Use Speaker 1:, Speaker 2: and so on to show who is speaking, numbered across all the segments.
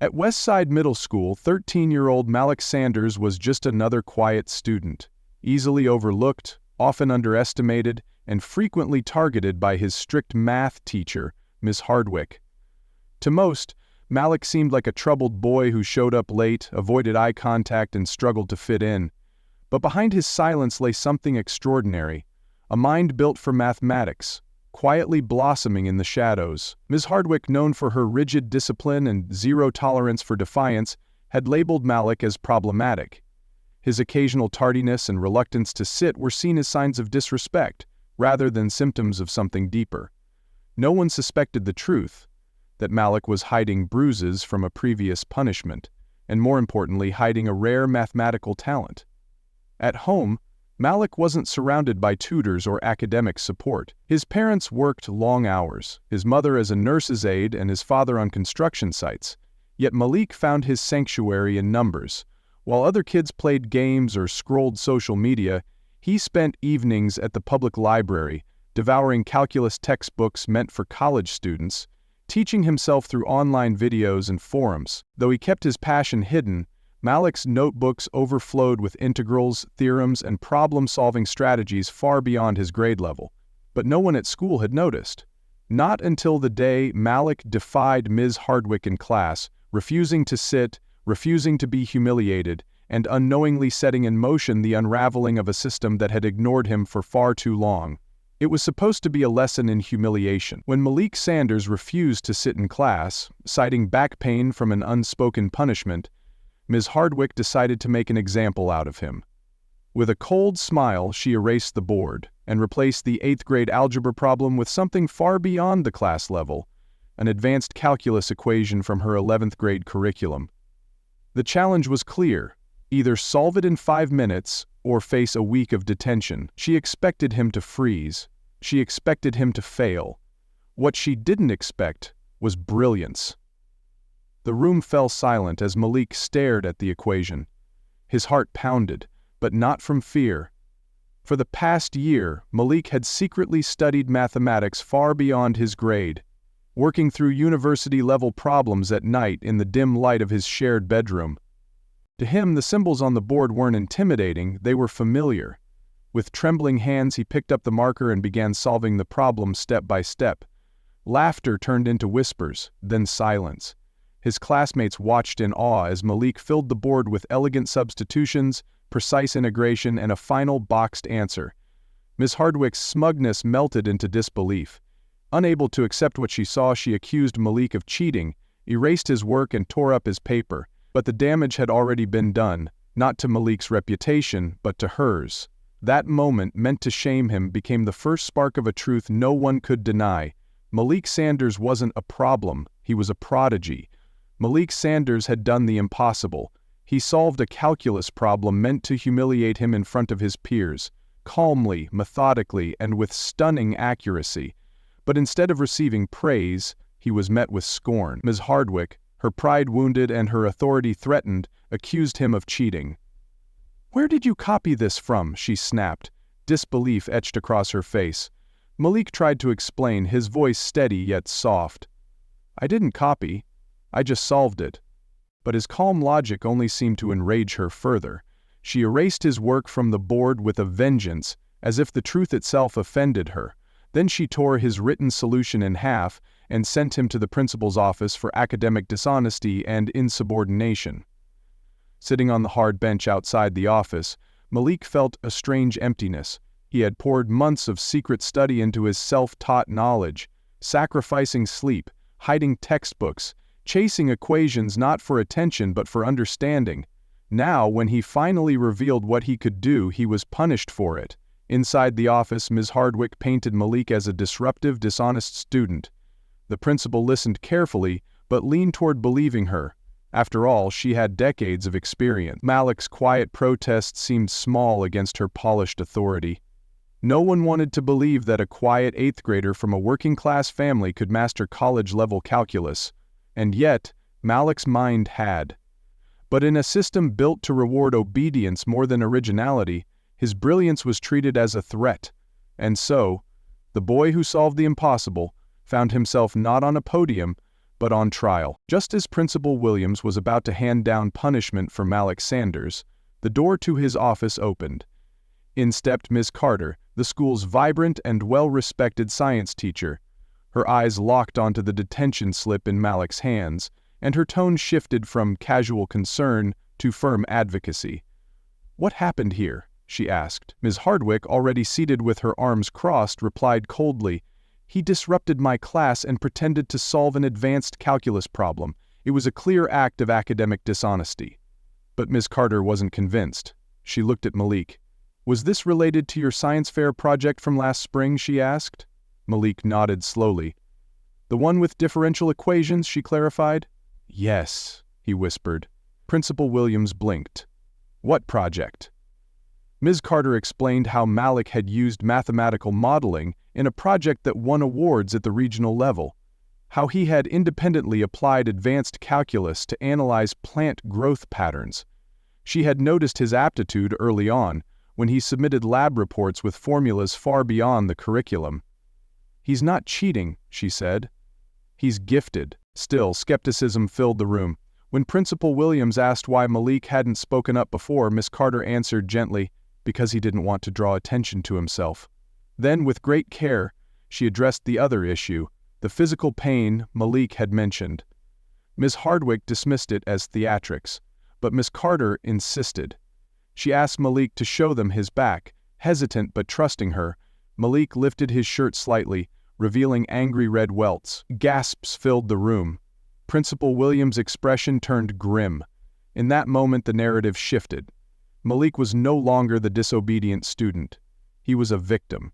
Speaker 1: At Westside Middle School, 13-year-old Malik Sanders was just another quiet student, easily overlooked, often underestimated, and frequently targeted by his strict math teacher, Miss Hardwick. To most, Malik seemed like a troubled boy who showed up late, avoided eye contact, and struggled to fit in. But behind his silence lay something extraordinary, a mind built for mathematics, quietly blossoming in the shadows. Ms. Hardwick, known for her rigid discipline and zero tolerance for defiance, had labeled Malik as problematic. His occasional tardiness and reluctance to sit were seen as signs of disrespect, rather than symptoms of something deeper. No one suspected the truth, that Malik was hiding bruises from a previous punishment, and more importantly, hiding a rare mathematical talent. At home, Malik wasn't surrounded by tutors or academic support. His parents worked long hours, his mother as a nurse's aide and his father on construction sites. Yet Malik found his sanctuary in numbers. While other kids played games or scrolled social media, he spent evenings at the public library, devouring calculus textbooks meant for college students, teaching himself through online videos and forums. Though he kept his passion hidden, Malik's notebooks overflowed with integrals, theorems, and problem-solving strategies far beyond his grade level. But no one at school had noticed. Not until the day Malik defied Ms. Hardwick in class, refusing to sit, refusing to be humiliated, and unknowingly setting in motion the unraveling of a system that had ignored him for far too long. It was supposed to be a lesson in humiliation. When Malik Sanders refused to sit in class, citing back pain from an unspoken punishment, Ms. Hardwick decided to make an example out of him. With a cold smile, she erased the board and replaced the 8th grade algebra problem with something far beyond the class level, an advanced calculus equation from her 11th grade curriculum. The challenge was clear: either solve it in 5 minutes or face a week of detention. She expected him to freeze. She expected him to fail. What she didn't expect was brilliance. The room fell silent as Malik stared at the equation. His heart pounded, but not from fear. For the past year, Malik had secretly studied mathematics far beyond his grade, working through university-level problems at night in the dim light of his shared bedroom. To him, the symbols on the board weren't intimidating, they were familiar. With trembling hands, he picked up the marker and began solving the problem step by step. Laughter turned into whispers, then silence. His classmates watched in awe as Malik filled the board with elegant substitutions, precise integration, and a final boxed answer. Miss Hardwick's smugness melted into disbelief. Unable to accept what she saw, she accused Malik of cheating, erased his work, and tore up his paper. But the damage had already been done, not to Malik's reputation, but to hers. That moment, meant to shame him, became the first spark of a truth no one could deny. Malik Sanders wasn't a problem, he was a prodigy. Malik Sanders had done the impossible. He solved a calculus problem meant to humiliate him in front of his peers, calmly, methodically, and with stunning accuracy. But instead of receiving praise, he was met with scorn. Ms. Hardwick, her pride wounded and her authority threatened, accused him of cheating. "Where did you copy this from?" she snapped, disbelief etched across her face. Malik tried to explain, his voice steady yet soft. "I didn't copy. I just solved it." But his calm logic only seemed to enrage her further. She erased his work from the board with a vengeance, as if the truth itself offended her. Then she tore his written solution in half and sent him to the principal's office for academic dishonesty and insubordination. Sitting on the hard bench outside the office, Malik felt a strange emptiness. He had poured months of secret study into his self-taught knowledge, sacrificing sleep, hiding textbooks, chasing equations not for attention but for understanding. Now, when he finally revealed what he could do, he was punished for it. Inside the office, Ms. Hardwick painted Malik as a disruptive, dishonest student. The principal listened carefully, but leaned toward believing her. After all, she had decades of experience. Malik's quiet protest seemed small against her polished authority. No one wanted to believe that a quiet 8th grader from a working-class family could master college-level calculus. And yet, Malik's mind had. But in a system built to reward obedience more than originality, his brilliance was treated as a threat. And so, the boy who solved the impossible found himself not on a podium, but on trial. Just as Principal Williams was about to hand down punishment for Malik Sanders, the door to his office opened. In stepped Ms. Carter, the school's vibrant and well-respected science teacher. Her eyes locked onto the detention slip in Malik's hands, and her tone shifted from casual concern to firm advocacy. "What happened here?" she asked. Ms. Hardwick, already seated with her arms crossed, replied coldly, "He disrupted my class and pretended to solve an advanced calculus problem. It was a clear act of academic dishonesty." But Ms. Carter wasn't convinced. She looked at Malik. "Was this related to your science fair project from last spring?" she asked. Malik nodded slowly. "The one with differential equations?" she clarified. "Yes," he whispered. Principal Williams blinked. "What project?" Ms. Carter explained how Malik had used mathematical modeling in a project that won awards at the regional level, how he had independently applied advanced calculus to analyze plant growth patterns. She had noticed his aptitude early on, when he submitted lab reports with formulas far beyond the curriculum. "He's not cheating," she said. "He's gifted." Still, skepticism filled the room. When Principal Williams asked why Malik hadn't spoken up before, Miss Carter answered gently, "Because he didn't want to draw attention to himself." Then, with great care, she addressed the other issue, the physical pain Malik had mentioned. Ms. Hardwick dismissed it as theatrics, but Miss Carter insisted. She asked Malik to show them his back. Hesitant but trusting her, Malik lifted his shirt slightly, revealing angry red welts. Gasps filled the room. Principal Williams' expression turned grim. In that moment the narrative shifted. Malik was no longer the disobedient student. He was a victim.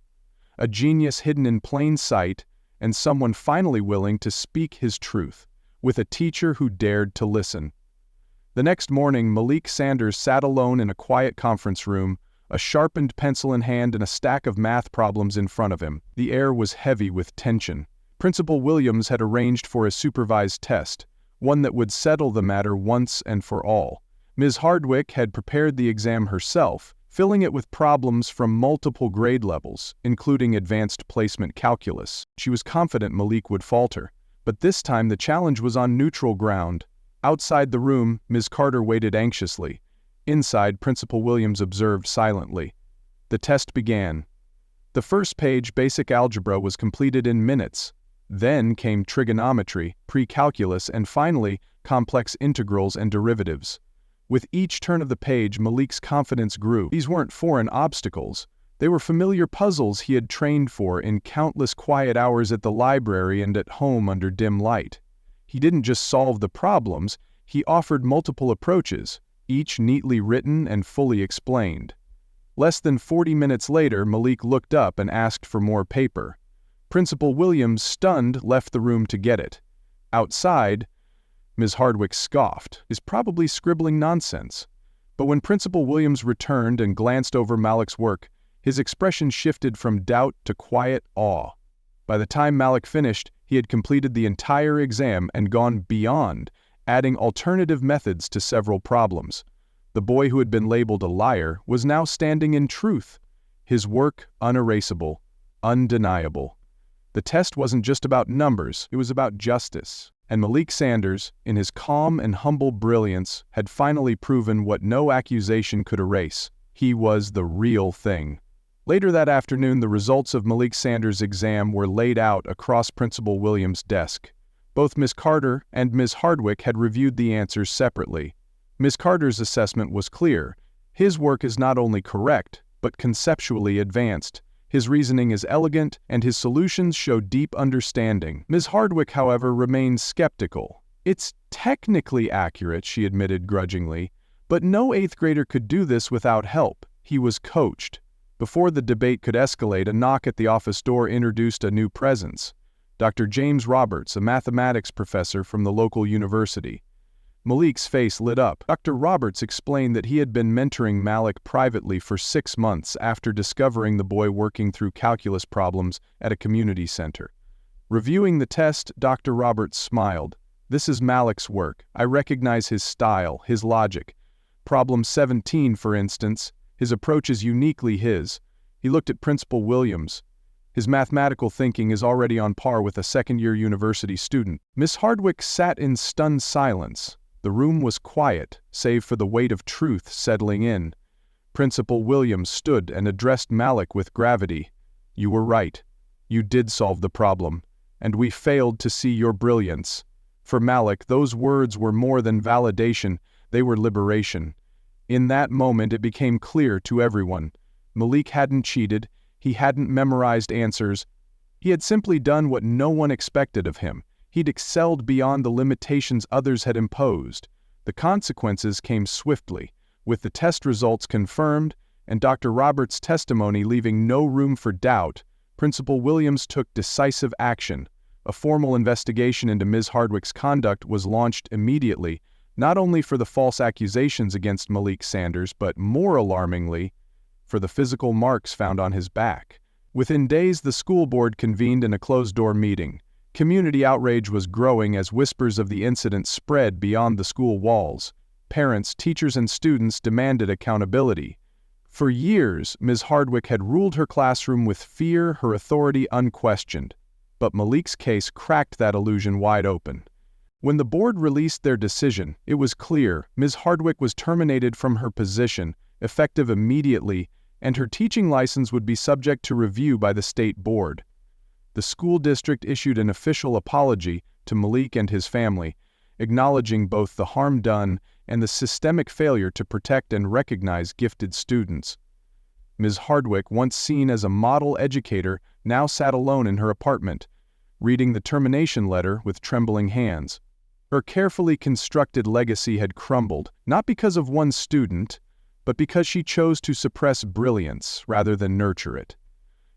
Speaker 1: A genius hidden in plain sight, and someone finally willing to speak his truth, with a teacher who dared to listen. The next morning, Malik Sanders sat alone in a quiet conference room, a sharpened pencil in hand and a stack of math problems in front of him. The air was heavy with tension. Principal Williams had arranged for a supervised test, one that would settle the matter once and for all. Ms. Hardwick had prepared the exam herself, filling it with problems from multiple grade levels, including advanced placement calculus. She was confident Malik would falter, but this time the challenge was on neutral ground. Outside the room, Ms. Carter waited anxiously. Inside, Principal Williams observed silently. The test began. The first page, basic algebra, was completed in minutes. Then came trigonometry, pre-calculus, and finally, complex integrals and derivatives. With each turn of the page, Malik's confidence grew. These weren't foreign obstacles. They were familiar puzzles he had trained for in countless quiet hours at the library and at home under dim light. He didn't just solve the problems, he offered multiple approaches, each neatly written and fully explained. Less than 40 minutes later, Malik looked up and asked for more paper. Principal Williams, stunned, left the room to get it. Outside, Ms. Hardwick scoffed, "Is probably scribbling nonsense." But when Principal Williams returned and glanced over Malik's work, his expression shifted from doubt to quiet awe. By the time Malik finished, he had completed the entire exam and gone beyond, adding alternative methods to several problems. The boy who had been labeled a liar was now standing in truth, his work unerasable, undeniable. The test wasn't just about numbers, it was about justice. And Malik Sanders, in his calm and humble brilliance, had finally proven what no accusation could erase. He was the real thing. Later that afternoon, the results of Malik Sanders' exam were laid out across Principal Williams' desk. Both Miss Carter and Ms. Hardwick had reviewed the answers separately. Ms. Carter's assessment was clear. His work is not only correct, but conceptually advanced. His reasoning is elegant, and his solutions show deep understanding. Ms. Hardwick, however, remained skeptical. "It's technically accurate," she admitted grudgingly, "but no 8th grader could do this without help. He was coached." Before the debate could escalate, a knock at the office door introduced a new presence. Dr. James Roberts, a mathematics professor from the local university. Malik's face lit up. Dr. Roberts explained that he had been mentoring Malik privately for 6 months after discovering the boy working through calculus problems at a community center. Reviewing the test, Dr. Roberts smiled. "This is Malik's work. I recognize his style, his logic. Problem 17, for instance, his approach is uniquely his." He looked at Principal Williams. His mathematical thinking is already on par with a second-year university student. Miss Hardwick sat in stunned silence. The room was quiet, save for the weight of truth settling in. Principal Williams stood and addressed Malik with gravity. "You were right. You did solve the problem, and we failed to see your brilliance." For Malik, those words were more than validation, they were liberation. In that moment it became clear to everyone. Malik hadn't cheated, he hadn't memorized answers. He had simply done what no one expected of him. He'd excelled beyond the limitations others had imposed. The consequences came swiftly, with the test results confirmed and Dr. Roberts' testimony leaving no room for doubt. Principal Williams took decisive action. A formal investigation into Ms. Hardwick's conduct was launched immediately, not only for the false accusations against Malik Sanders, but more alarmingly, for the physical marks found on his back. Within days, the school board convened in a closed-door meeting. Community outrage was growing as whispers of the incident spread beyond the school walls. Parents, teachers, and students demanded accountability. For years, Ms. Hardwick had ruled her classroom with fear, her authority unquestioned. But Malik's case cracked that illusion wide open. When the board released their decision, it was clear Ms. Hardwick was terminated from her position, effective immediately, and her teaching license would be subject to review by the state board. The school district issued an official apology to Malik and his family, acknowledging both the harm done and the systemic failure to protect and recognize gifted students. Ms. Hardwick, once seen as a model educator, now sat alone in her apartment, reading the termination letter with trembling hands. Her carefully constructed legacy had crumbled, not because of one student, but because she chose to suppress brilliance rather than nurture it.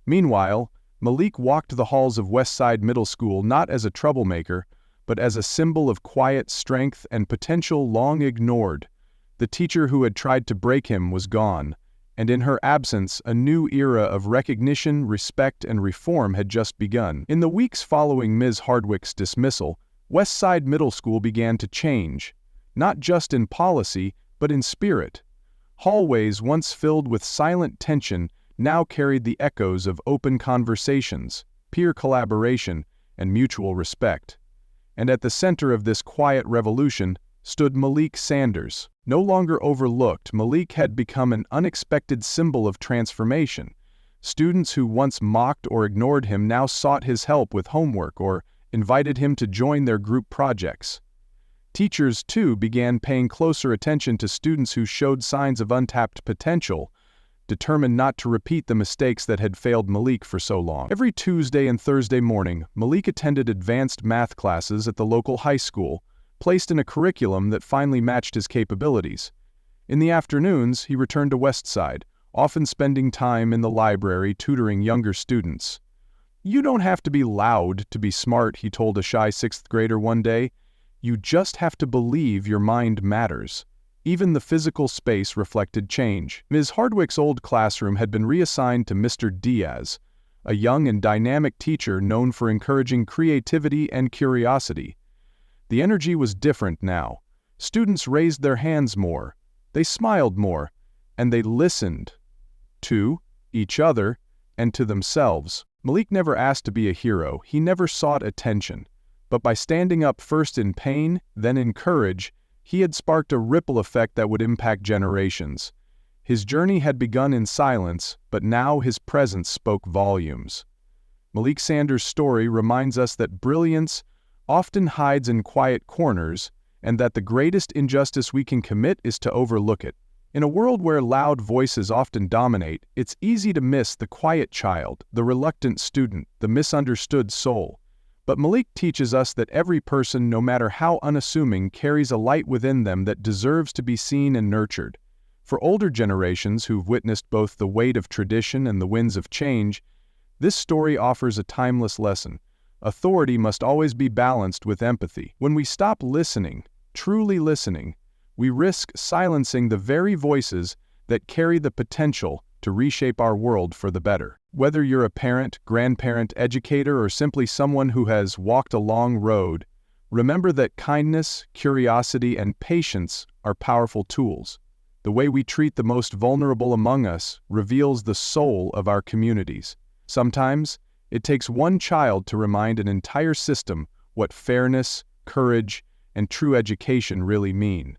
Speaker 1: Meanwhile, Malik walked the halls of Westside Middle School not as a troublemaker, but as a symbol of quiet strength and potential long ignored. The teacher who had tried to break him was gone, and in her absence, a new era of recognition, respect, and reform had just begun. In the weeks following Ms. Hardwick's dismissal, Westside Middle School began to change, not just in policy, but in spirit. Hallways once filled with silent tension now carried the echoes of open conversations, peer collaboration, and mutual respect. And at the center of this quiet revolution stood Malik Sanders. No longer overlooked, Malik had become an unexpected symbol of transformation. Students who once mocked or ignored him now sought his help with homework or invited him to join their group projects. Teachers, too, began paying closer attention to students who showed signs of untapped potential, determined not to repeat the mistakes that had failed Malik for so long. Every Tuesday and Thursday morning, Malik attended advanced math classes at the local high school, placed in a curriculum that finally matched his capabilities. In the afternoons, he returned to Westside, often spending time in the library tutoring younger students. "You don't have to be loud to be smart," he told a shy sixth grader one day. "You just have to believe your mind matters." Even the physical space reflected change. Ms. Hardwick's old classroom had been reassigned to Mr. Diaz, a young and dynamic teacher known for encouraging creativity and curiosity. The energy was different now. Students raised their hands more, they smiled more, and they listened to each other and to themselves. Malik never asked to be a hero, he never sought attention. But by standing up first in pain, then in courage, he had sparked a ripple effect that would impact generations. His journey had begun in silence, but now his presence spoke volumes. Malik Sanders' story reminds us that brilliance often hides in quiet corners, and that the greatest injustice we can commit is to overlook it. In a world where loud voices often dominate, it's easy to miss the quiet child, the reluctant student, the misunderstood soul. But Malik teaches us that every person, no matter how unassuming, carries a light within them that deserves to be seen and nurtured. For older generations who've witnessed both the weight of tradition and the winds of change, this story offers a timeless lesson. Authority must always be balanced with empathy. When we stop listening, truly listening, we risk silencing the very voices that carry the potential to reshape our world for the better. Whether you're a parent, grandparent, educator, or simply someone who has walked a long road, remember that kindness, curiosity, and patience are powerful tools. The way we treat the most vulnerable among us reveals the soul of our communities. Sometimes, It takes one child to remind an entire system what fairness, courage, and true education really mean.